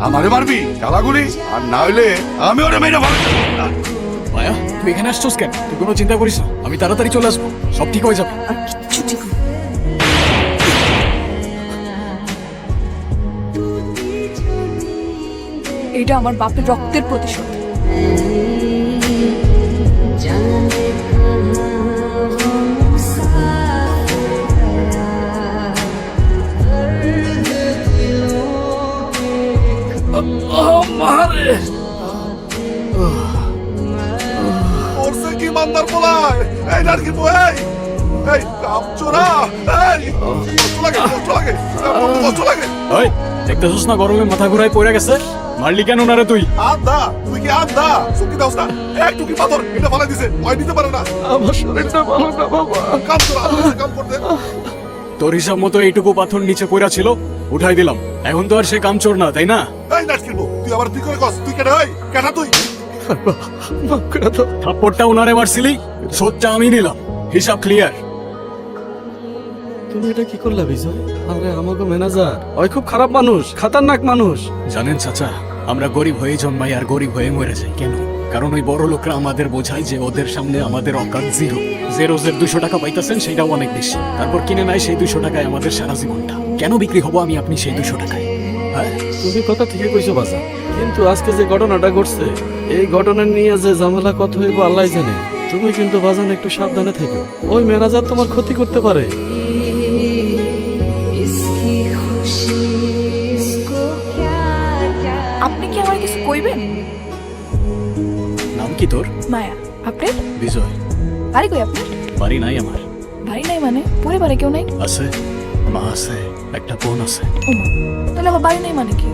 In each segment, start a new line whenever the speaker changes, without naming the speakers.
আমারে মারবি গালাগুলি, আর না হইলে আমি ওরে মেরে ফেলবো।
মায়া, তুই এখানে আসছিস কেন? তুই কোনো চিন্তা করিস না, আমি তাড়াতাড়ি চলে আসবো, সব ঠিক হয়ে যাবে।
আর কিচ্ছু ঠিক হবে না। এটা আমার বাপের রক্তের প্রতিশোধ।
ওরসে কি মান্দার পোলায়, এই নারকি বই, এই কাপচোরা, এই কষ্ট লাগে, কষ্ট লাগে, কষ্ট লাগে।
ওই দেখতেছিস না গরমে মাথা ঘুরায় পড়ে গেছে? মারলি কেন না রে তুই?
আন্দা, তুই কি আন্দা? চুকি দাওস না, একটু কি পাথর এটা ফালাই দিছে, ভয় দিতে পারে না।
আমার শরীরটা ভালো না বাবা।
কাম করা, কাম করতে।
তোর হিসাব মতো এইটুকু পাথর নিচে পড়া ছিল, উঠাই দিলাম। এখন তো আর সে কামচোর না, তাই না?
এই নাটকির বউ, তুই আবার তুই করে কস, তুই কেটে হয়, কেটা তুই?
থাপ্পড়টা উনারে মারছিলি, শোধটা আমি নিলাম, হিসাব ক্লিয়ার।
তুমি এটা কি করলা বিজয়? আরে আমাকে ম্যানেজার ওই খুব খারাপ মানুষ, খাতারনাক মানুষ।
জানেন চাচা, আমরা গরিব হয়ে জন্মাই আর গরিব হয়ে মরে যাই কেন? কারণ ওই বড় লোকরা আমাদের বোঝায় যে ওদের সামনে আমাদের অকাত জিরো। যে রোজের 200 টাকা পাইতেছেন সেটাও অনেক বেশি, তারপর কিনে নেয় সেই 200 টাকায় আমাদের সারা জীবনটা। কেন বিক্রি হবো আমি আপনি সেই 200 টাকায়? হ্যাঁ,
তুমি কথা ঠিকই কইছো বাসা, কিন্তু আজকে যে ঘটনাটা ঘটছে, এই ঘটনা নিয়ে যে ঝামেলা কত হইব আল্লাহ জানে। তুমি কিন্তু বাজান একটু সাবধানে থেকো, ওই ম্যানেজার তোমার ক্ষতি করতে পারে।
আপনি কি আমার কিছু কইবেন?
নাম কি তোর?
মায়া। আপনার
বিজয়।
বাড়ি কই আপনার?
বাড়ি নাই আমার।
বাড়ি নাই মানে পরিবারে কেউ নাই?
আছে, মা আছে, একটা বোন আছে।
ও মা, তাহলে আবার বাড়ি নাই মানে কি?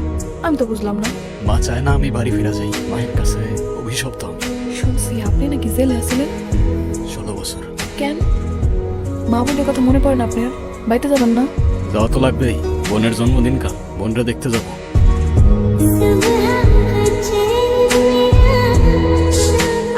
আমি তো বুঝলাম না।
মা চায় না আমি বাড়ি ফিরে যাই, মায়ের কাছে অভিশপ্ত আমি।
শুনছি আপনি নাকি জেলে আছিলেন।
16 বছর।
কেন? মা বোনের কথা মনে পড়ে না আপনার? বাড়িতে যাবেন না?
যাওয়া তো লাগবেই, বোনের জন্মদিন কাল, বোনরা দেখতে যাবো।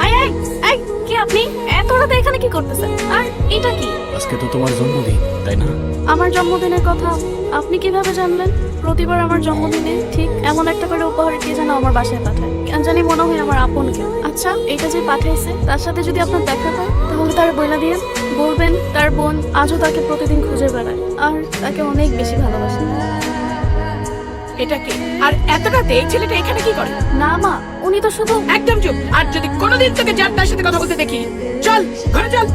আই আই আই, কে আপনি? এত রাতে এখানে কি করতেছেন? আর এটা কি?
আজকে তো তোমার জন্মদিন, তাই না?
আমার জন্মদিনের কথা আপনি কিভাবে জানলেন? প্রতিবার আমার জন্মদিনে ঠিক এমন একটা করে উপহার কে যেন আমার বাসায় পাঠায়, কেন জানি মনে হয় আমার আপন কেউ। আচ্ছা, এটা যে পাঠাইছে তার সাথে যদি আপনার দেখা হয় তাহলে তার বইলা দিয়ে বলবেন তার বোন আজও তাকে প্রতিদিন খুঁজে বেড়ায় আর তাকে অনেক বেশি ভালোবাসে।
এটা কি? আর এত রাতে এই ছেলেটা এখানে কি করে?
না মা, উনি তো শুধু
একদম চুপ। আর যদি কোনোদিন তোকে যার সাথে কথা বলতে দেখি, চল ঘরে চল।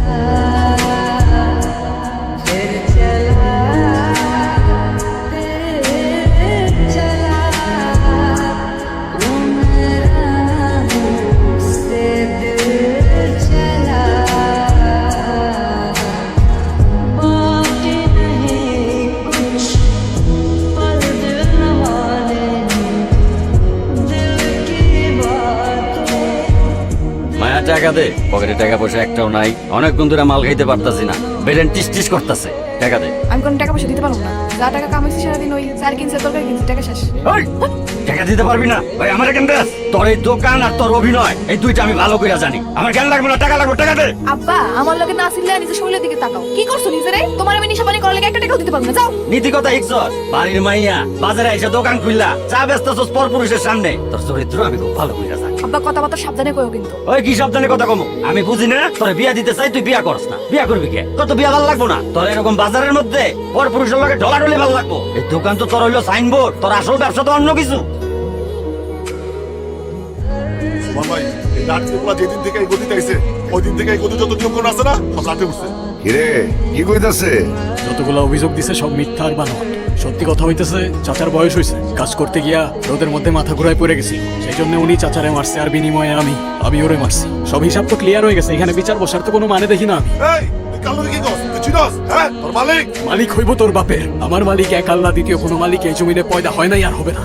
মায়া টাকা দে, পকেটে টাকা পয়সা একটাও নাই, অনেকক্ষণ ধরে মাল খাইতে পারতাছি না, বেরেন টিস টিস করতেছে। টাকা দে।
আমি কোনো টাকা পয়সা দিতে পারবো না। যা টাকা কামাইছি সারাদিন ওই চার কিনছে তরকারি কিনছে, টাকা শেষ।
ওই, টাকা দিতে পারবি না ভাই? আমার কেন দেস? তোর এই দোকান আর তোর অভিনয় এই দুইটা আমি ভালো করে জানি। আমার কেন লাগবে না, টাকা লাগবে, টাকা দে।
আব্বা, আমার লগে না আসলে নিজের শরীরের দিকে তাকাও। কি করছো নিজেরে? তোমার আমি নিশাপানি করার লাগে একটা টাকাও দিতে পারবো না। যাও।
নীতি কথা ইকসর, বাড়ির মাইয়া বাজারে এসে দোকান খুললা চা বেচতেছস পরপুরুষের সামনে, তোর চরিত্র আমি খুব ভালো করে জানি।
আব্বা, কথাবার্তা সাবধানে কইও কিন্তু।
ওই কি সাবধানে কথা কমো? আমি বুঝি না তোর বিয়া দিতে চাই, তুই বিয়া করস না। বিয়া করবি কে? তোর তো বিয়া ভালো লাগবো না। তোর এরকম বাজারের মধ্যে পরপুরুষের লগে ঢলাঢলি ভালো লাগবো। এই দোকান তো তোর হইলো সাইনবোর্ড, তোর আসল ব্যবসা তো অন্য কিছু।
সুমন ভাই, এই নাটকির পোলা যেদিন থেকে এই গতিতে আইছে, ওই দিন থেকে এই গতি যত নিয়মকানুন আছে না, সব লাটে উঠছে।
কিরে কি কইতাছে?
যতগুলো অভিযোগ দিছে সব মিথ্যা আর বানোয়াট। সত্যি কথা হইতেছে, চাচার বয়স হয়েছে, কাজ করতে গিয়া রোদের মধ্যে মাথা ঘুরায় পড়ে গেছি, সেই জন্য উনি চাচারে মারছে আর বিনিময়ে আমি ওরে মারছি। সব হিসাব তো ক্লিয়ার হয়ে গেছে, এখানে বিচার বসার তো কোনো মানে দেখি না আমি।
এই, তুই কালো কি কস? তুই চিনস? হ্যাঁ, তোর মালিক।
মালিক হইব তোর বাপের, আমার মালিক এক আল্লাহ, দ্বিতীয় কোনো মালিক এই জমিনে পয়দা হয় নাই আর হবে না।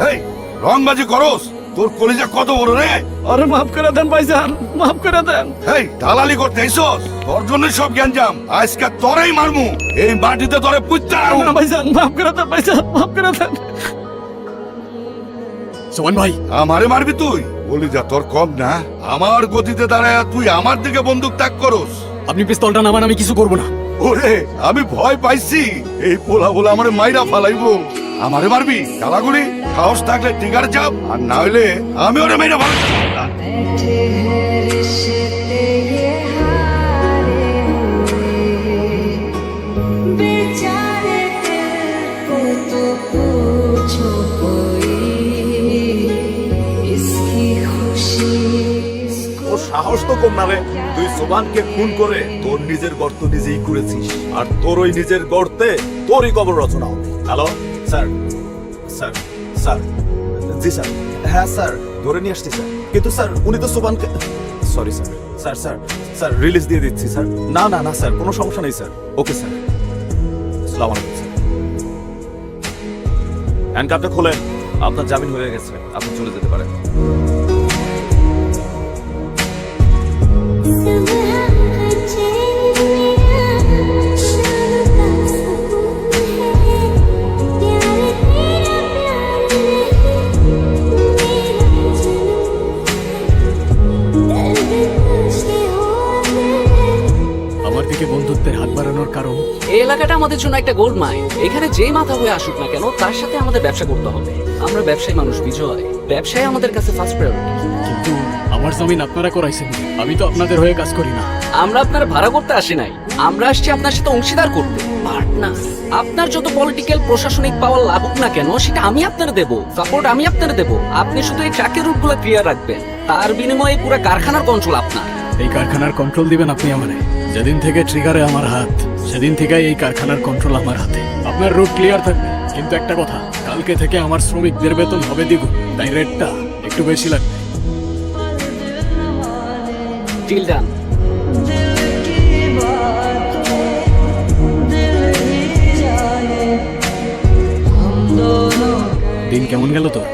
এই, রংবাজি করস? তোর কলিজা কত বড় রে?
আরে মাফ করে দেন ভাইজান, মাফ করে দেন।
এই, দালালি করতে আইছস? তোর জন্য সব জ্ঞানজাম। আজকে তোরেই মারমু, এই মাটিতে তোরে পুঁততে আনমু।
না ভাইজান, মাফ করে দেন ভাইজান, মাফ করে দেন।
সোমান ভাই,
আমারে মারবি তুই? বলি যা, তোর কম না? আমার গতিতে দাঁড়ায় তুই আমার দিকে বন্দুক তাক করস?
আপনি পিস্তলটা নামান, আমি কিছু করবো না।
ওরে, আমি ভয় পাইছি। এই পোলা বলে আমার মাইরা ফালাইবো।
আমারে মারবি গালাগুলি সাহস থাকলে টিকার চাপ আর না হইলে আমি ওরে মেরে ভালো
তোর সাহস তো কম না রে, তুই সোবানকে খুন করে তোর নিজের গর্ত নিজেই করেছিস, আর তোর ওই নিজের গর্তে তোরই কবর রচনা হবে। Hello sir, sir sir ji sir, হ্যাঁ স্যার ধরে নিয়ে আসছি স্যার, কিন্তু স্যার উনি তো সোবানকে, sorry sir, sir sir sir release দিয়ে দিচ্ছি স্যার। না না না স্যার, কোনো সমস্যা নেই স্যার। ওকে স্যার, আসসালামু আলাইকুম স্যার। হ্যান্ডকাপটা খোলেন, আপনার জামিন হয়ে গেছে, আপনি চলে যেতে পারেন।
আমার দিকে বন্ধুত্বের হাত বাড়ানোর কারণ
এই এলাকাটা আমাদের জন্য একটা গোল্ড মাইন। এখানে যেই মাথা হয়ে আসুক না কেন তার সাথে আমাদের ব্যবসা করতে হবে। আমরা ব্যবসায়ী মানুষ বিজয়, ব্যবসায় আমাদের কাছে ফার্স্ট প্রায়োরিটি।
কিন্তু আমার জামিন আপনারা করাইছেন, আমি তো আপনাদের হয়ে কাজ করি না।
আমরা আপনার ভাড়া করতে আসি নাই, আমরা আসছি আপনার সাথে অংশীদার করতে, পার্টনার। আপনার যত পলিটিক্যাল প্রশাসনিক পাওয়ার লাগুক না কেন সেটা আমি আপনার দেব, সাপোর্ট আমি আপনার দেব। আপনি শুধু এই ট্রাকের রুটগুলো ক্লিয়ার রাখবেন, তার বিনিময়ে পুরো কারখানার কন্ট্রোল আপনার।
এই কারখানার কন্ট্রোল দিবেন আপনি আমারে? যেদিন থেকে ট্রিগারে আমার হাত, সেদিন থেকে এই কারখানার কন্ট্রোল আমার হাতে। আপনার রুট ক্লিয়ার থাকবে, কিন্তু একটা কথা, কালকে থেকে আমার শ্রমিকদের বেতন হবে দ্বিগুণ, তাই রেটটা একটু বেশি লাগবে।
Deal done.
দিন কেমন গেল তোর?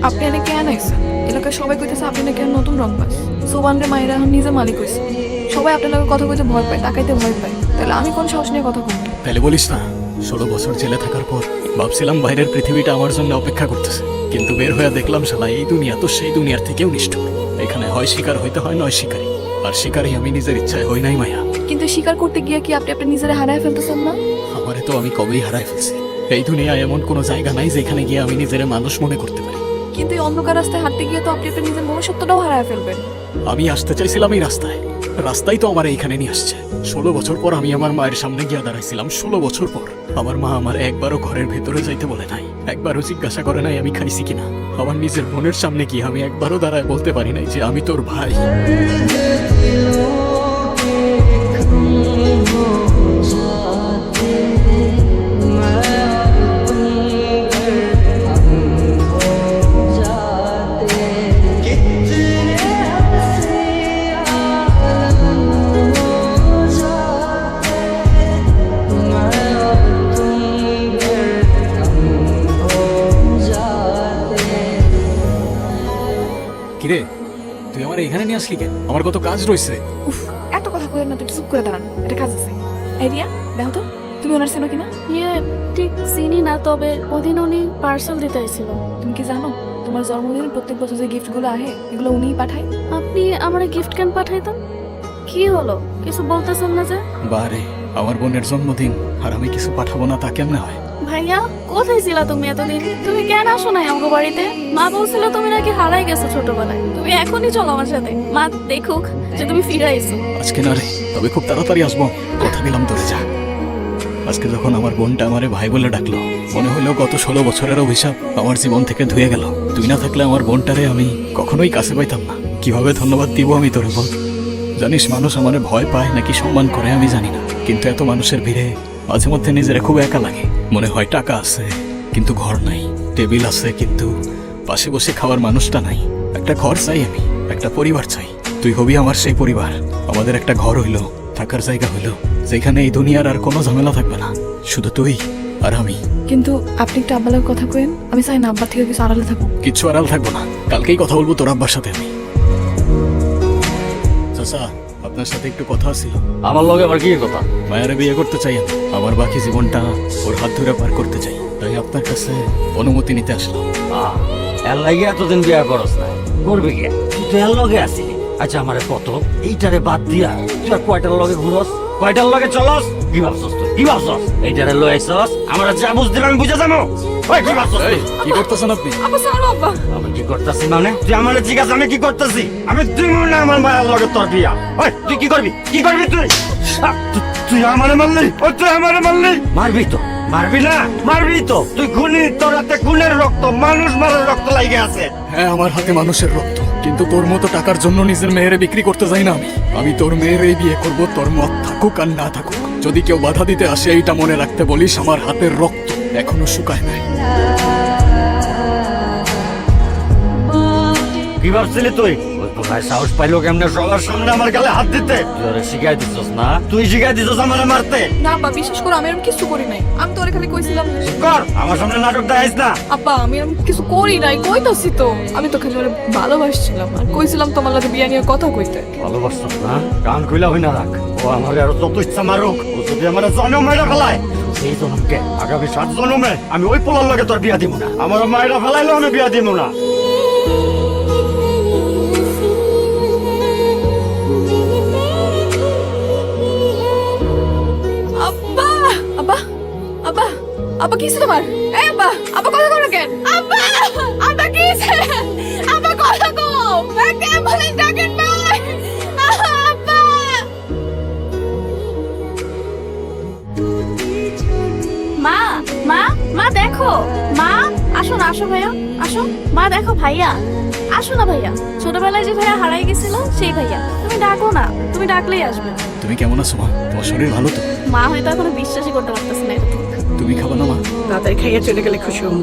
আপনি এনে কেন আইছেন? এলাকায় সবাই কইতেছে আপনি নাকি নতুন রংবাজ। সোবান রে মায়েরা এখন নিজে মালিক হইছে। সবাই আপনার লগে কথা কইতে ভয় পায়, তাকাইতে ভয় পায়। তাহলে আমি কোন সাহস নিয়ে কথা বলবো?
তাহলে বলিস না, 16 বছর জেলে থাকার পর ভাবছিলাম বাইরের পৃথিবীটা আমার জন্য অপেক্ষা করতেছে, কিন্তু বের হয়ে দেখলাম শালা এই দুনিয়া তো সেই দুনিয়ার থেকেও নিষ্ঠুর। এখানে হয় শিকার হইতে হয়, নয় শিকারী। আর শিকারী আমি নিজের ইচ্ছায় হই নাই মায়া।
কিন্তু স্বীকার করতে গিয়ে কি আপনি আপনার নিজেরা হারায় ফেলতেছেন না?
আমারে তো আমি কবেই হারাই ফেলছি। এই দুনিয়ায় এমন কোনো জায়গা নাই যেখানে গিয়ে আমি নিজের মানুষ মনে করতে পারি।
কিন্তু এই অন্ধকার রাস্তায় হাঁটতে গিয়ে তো আপনি আপনার নিজের মনুষ্যত্বটাও হারায় ফেলবেন।
আমি আসতে চাইছিলাম এই রাস্তায়, রাস্তাই তো আমার এইখানে নিয়ে আসছে। 16 বছর পর আমি আমার মায়ের সামনে গিয়ে দাঁড়াইছিলাম। 16 বছর পর আমার মা আমার একবারও ঘরের ভেতরে যাইতে বলে নাই, একবারও জিজ্ঞাসা করে নাই আমি খাইছি কিনা। আমার নিজের বোনের সামনে গিয়ে আমি একবারও দাঁড়ায় বলতে পারি নাই যে আমি তোর ভাই। কিরে, তুই আমার এখানে নিয়ে আসলি কেন? আমার কত কাজ রয়েছে।
উফ, এত কথা কইেন না তো, একটু চুপ করে দাঁড়ান, এটা কাজ আছে। এই রিয়া, দেখো তো তুমি ওনার চেনো কিনা?
ইয়ে ঠিক চিনি না, তবে ওদিন উনি পার্সেল দিতে আইছিল।
তুমি কি জানো তোমার জন্মদিনে প্রত্যেক বছর যে গিফটগুলো আহে এগুলো উনিই পাঠায়?
আপনি আমার গিফট কেন পাঠাইতেন? কি হলো, কিছু বলতেছেন না যে?
বারে, আমার বোনের জন্মদিন আর আমি কিছু পাঠাবো না তা কেমনে হয়?
ভাইয়া কোথায় ছিলা তুমি এতদিন? তুমি কেন আসো নাই আমাকে বাড়িতে? মা বলছিল তুমি নাকি হারাই গেছো ছোটবেলায়। তুমি এখনই চলো আমার সাথে, মা দেখুক যে তুমি ফিরে আইছো।
আজকে না রে, তবে খুব তাড়াতাড়ি আসবো, কথা দিলাম তোরে। যা। আজকে যখন আমার বোনটা আমারে ভাই বলে ডাকলো, মনে হলো গত 16 বছরের অভিশাপ আমার জীবন থেকে ধুয়ে গেল। তুই না থাকলে আমার বোনটারে আমি কখনোই কাছে পাইতাম না। কিভাবে ধন্যবাদ দিব আমি তোরে বল? জানিস, মানুষ আমারে ভয় পায় নাকি সম্মান করে আমি জানি না, কিন্তু এত মানুষের ভিড়ে মাঝে মধ্যে নিজেরা খুব একা লাগে। মনে হয় টাকা আছে কিন্তু ঘর নাই, টেবিল আছে কিন্তু পাশে বসে খাওয়ার মানুষটা নাই। একটা ঘর চাই আমি, একটা পরিবার চাই। তুই হবি আমার সেই পরিবার। আমাদের একটা ঘর হইলো, থাকার জায়গা হইলো, যেখানে এই দুনিয়ার আর কোনো ঝামেলা থাকবে না, শুধু তুই আর আমি।
কিন্তু আপনি একটু আব্বালার কথা কইেন, আমি চাই না আব্বার থেকে কিছু আড়ালে থাকুক।
কিচ্ছু আড়াল থাকবো না, কালকেই কথা বলবো তোর আব্বার সাথে আমি। চাচা, আপনার সাথে একটু কথা ছিল।
আমার লগে আবার কি কথা?
মায়ারে বিয়ে করতে চাই আমি, আমার বাকি জীবনটা ওর হাত ধরে পার করতে চাই, তাই আপনার কাছে অনুমতি নিতে আসলাম।
এর লাগে এতদিন বিয়া করস না, করবি কে? তুই তো এর লগে আসিলি। আচ্ছা আমারে কত এইটারে বাদ দিয়া তুই আর কয়টার লগে ঘুরস? কয়টার লগে চলস? কি ভাবছস তুই? কি ভাবছস? এইটারে লই আইছস? আমরা যা বুঝদিন আমি বুঝে যাবো। ওই কি ভাবছস তুই?
কি করতেছেন আপনি?
আব্বা ছাড়ো আব্বা।
আমি কি করতেছি মানে? তুই আমার জিজ্ঞাসা আমি কি করতেছি? আমি তুই না আমার মায়ের লগে তোর বিয়া। ওই তুই কি করবি? কি করবি তুই? তুই আমারে মারলি? ও তুই আমারে মারলি? মারবি তো। মারবি না? মারবি তো। তুই খুনি, তোর হাতে খুনের রক্ত, মানুষ মারার রক্ত লাগে আছে।
হ্যাঁ, আমার হাতে মানুষের রক্ত, কিন্তু তোর মতো টাকার জন্য নিজের মেয়েরে বিক্রি করতে যাই না আমি। আমি তোর মেয়েরই বিয়ে করব, তোর মত থাকুক আর না থাকুক। যদি কেউ বাধা দিতে আসে এইটা মনে রাখতে বলিস, আমার হাতের রক্ত এখনো শুকায় নাই।
কি ভাবছিলি তুই? ওই কোথায় সাহস পাইলো কেমনে সবার সামনে আমার গালে হাত দিতে? তুই ওরে শিখাই দিছস না? তুই শিখাই দিছস আমারে মারতে?
না আব্বা, বিশ্বাস করো আমি এরকম কিছু করি নাই। আমি তো ওরে খালি কইছিলাম
কর, আমার সামনে নাটক দেখাইস না।
আব্বা আমি এরকম কিছু করি নাই, কইতাছি তো। আমি তো খালি ওরে ভালোবাসছিলাম আর কইছিলাম তোমার লাগে বিয়া নিয়ে কথা কইতে।
ভালোবাসছ না? কান খুইলা হই না রাখ। ও আমার আরো যত ইচ্ছা মারুক, ও যদি আমার জন্ম মেয়েরা ফেলায়, সেই জন্মকে আগামী 7 জন্মে আমি ওই পোলার লগে তোর বিয়া দিব না। আমার মায়েরা ফেলাইলো আমি বিয়া দিব না।
আব্বা আব্বা আব্বা আব্বা কি তোমার? এই আব্বা, আব্বা কথা কও না কেন? আব্বা আব্বা কি আব্বা কথা কও। কেমন ডাকেন ভাই? আব্বা
মা মা মা দেখো, মা আসো না, আসো ভাইয়া আসো। মা দেখো ভাইয়া, আসো না ভাইয়া। ছোটবেলায় যে ভাইয়া হারাই গেছিল সেই ভাইয়া। তুমি ডাকো না, তুমি ডাকলেই আসবে।
তুমি কেমন আছো মা? তোমার শরীর ভালো তো?
মা হয়তো এখনো বিশ্বাসই করতে পারতেছে না এটা।
তুমি খাবো না মা?
তাড়াতাড়ি খাইয়া চলে গেলে খুশি হব।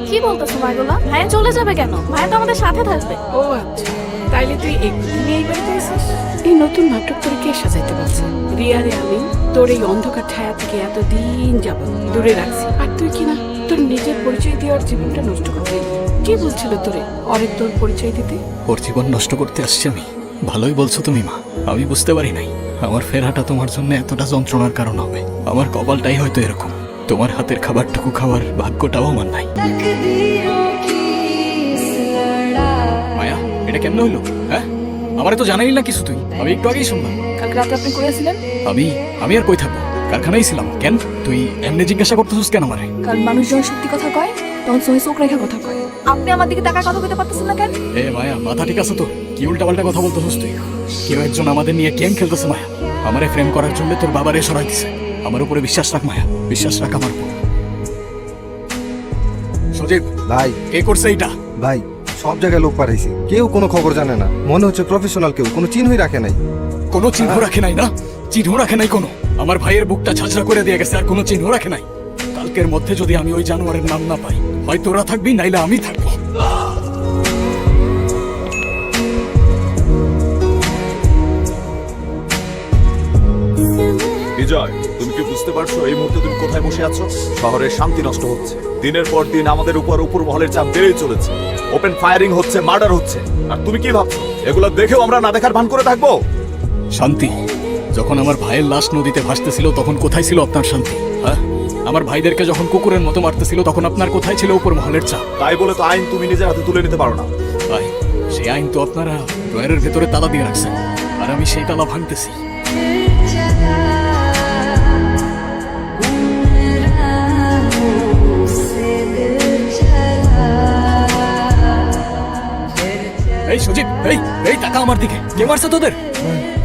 কি বলতেছো মা এগুলা? ভাইয়া চলে যাবে কেন? ভাইয়া তো আমাদের সাথে থাকবে।
ও আচ্ছা, তাইলে তুই এক্ষুনি এই বাড়িতে এসেছিস? এই নতুন নাটক তোর কে সাজাইতে বলছে? রিয়ারে আমি তোর এই অন্ধকার ছায়া থেকে এতদিন যাব দূরে রাখছি, আর তুই কিনা তোর নিজের পরিচয় দিয়ে ওর জীবনটা নষ্ট করতে এলি। কে বলছিল তোরে অরে তোর পরিচয় দিতে?
ওর জীবন নষ্ট করতে আসছি আমি? ভালোই বলছো তুমি মা, আমি বুঝতে পারি নাই আমার ফেরাটা তোমার জন্য এতটা যন্ত্রণার কারণ হবে। আমার কপালটাই হয়তো এরকম, তোমার হাতের খাবারটুকু খাওয়ার ভাগ্যটাও আমার নাই। মায়া, এটা কেমন হইলো? হ্যাঁ, আমার তো জানাই না কিছু তুই। আমি একটু আগেই শুনলাম।
কালকে রাতে আপনি করেছিলেন?
আমি আর কই থাকবো? কারখানায় ছিলাম। কেন তুই এমনি জিজ্ঞাসা করতেছিস কেন আমারে?
কারণ মানুষ যখন সত্যি কথা কয় তখন সহি চোখ রেখা কথা কয়। আপনি আমার দিকে তাকায় কথা কইতে পারতেছেন না কেন?
এ মায়া, মাথা ঠিক আছে তো? কি উল্টাপাল্টা কথা বলতেছিস তুই? কেউ একজন আমাদের নিয়ে গেম খেলতেছে মায়া। আমারে ফ্রেম করার জন্য তোর বাবারে সরাই দিছে। আমার উপরে বিশ্বাস রাখ মায়া, বিশ্বাস রাখ আমার উপর। সজীব
ভাই
কে করছে এইটা?
ভাই সব জায়গায় লোক পাঠাইছি, কেউ কোনো খবর জানে না। মনে হচ্ছে প্রফেশনাল কেউ কোনো চিহ্নই রাখে নাই।
কোনো চিহ্ন রাখে নাই না? চিহ্ন রাখে নাই কোনো? আমার ভাইয়ের বুকটা ঝাঁঝরা করে দিয়ে গেছে আর কোনো চিহ্ন রাখে নাই। কালকের মধ্যে যদি আমি ওই জানোয়ারের নাম না পাই, হয় তোরা থাকবি নাইলে আমি থাকবো।
বিজয়, তুমি কি বুঝতে পারছো এই মুহূর্তে তুমি কোথায় বসে আছো? শহরের শান্তি নষ্ট হচ্ছে, দিনের পর দিন আমাদের উপর মহলের চাপ বেড়েই চলেছে। ওপেন ফায়ারিং হচ্ছে, মার্ডার হচ্ছে, আর তুমি কি ভাবছো এগুলো দেখেও আমরা না দেখার ভান করে থাকবো?
শান্তি? যখন আমার ভাইয়ের লাশ নদীতে ভাসতেছিল তখন কোথায় ছিল আপনার শান্তি? হ্যাঁ, আমার ভাইদেরকে যখন কুকুরের মতো মারতেছিল তখন আপনার কোথায় ছিল উপর মহলের চাপ?
তাই বলে তো আইন তুমি নিজের হাতে তুলে নিতে পারো না।
ভাই, সেই আইন তো আপনারা ড্রয়ারের ভেতরে তালা দিয়ে রাখছেন, আর আমি সেই তালা ভাঙতেছি। এই সজীব, এই টাকা আমার দিকে। কে মারছে তোদের?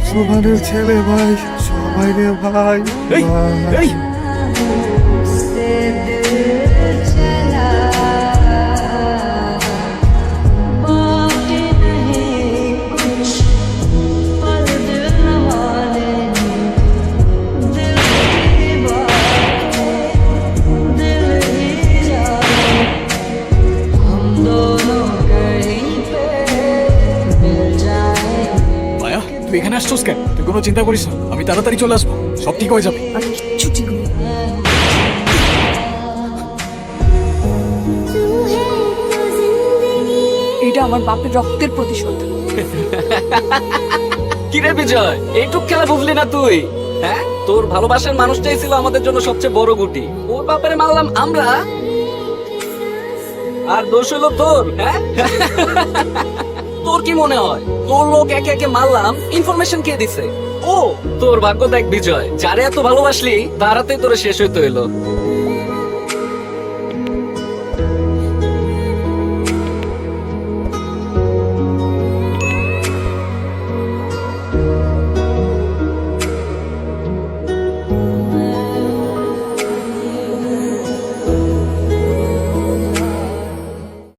সুভানের ছেলে ভাই, সবাই রে ভাই।
এই এই মায়া, তুই এখানে আসছোস কেন? তুই কোনো চিন্তা করিস না, আমি তাড়াতাড়ি চলে আসবো, সব ঠিক হয়ে যাবে।
আর কিচ্ছু ঠিক নেই। এটা আমার বাপের রক্তের প্রতিশোধ।
কি রে বিজয়, এইটুক খেলা বুঝলি না তুই? হ্যাঁ, তোর ভালোবাসার মানুষটাই ছিল আমাদের জন্য সবচেয়ে বড় গুটি। ওর বাপারে মারলাম আমরা, আর দোষ হলো তোর। হ্যাঁ, তোর কি মনে হয় তোর লোক একে একে মারলাম ইনফরমেশন কে দিছে? ও তোর ভাগ্য দেখ বিজয়, যারে এত ভালোবাসলি তারাতেই তোরে শেষ হইতে হইলো।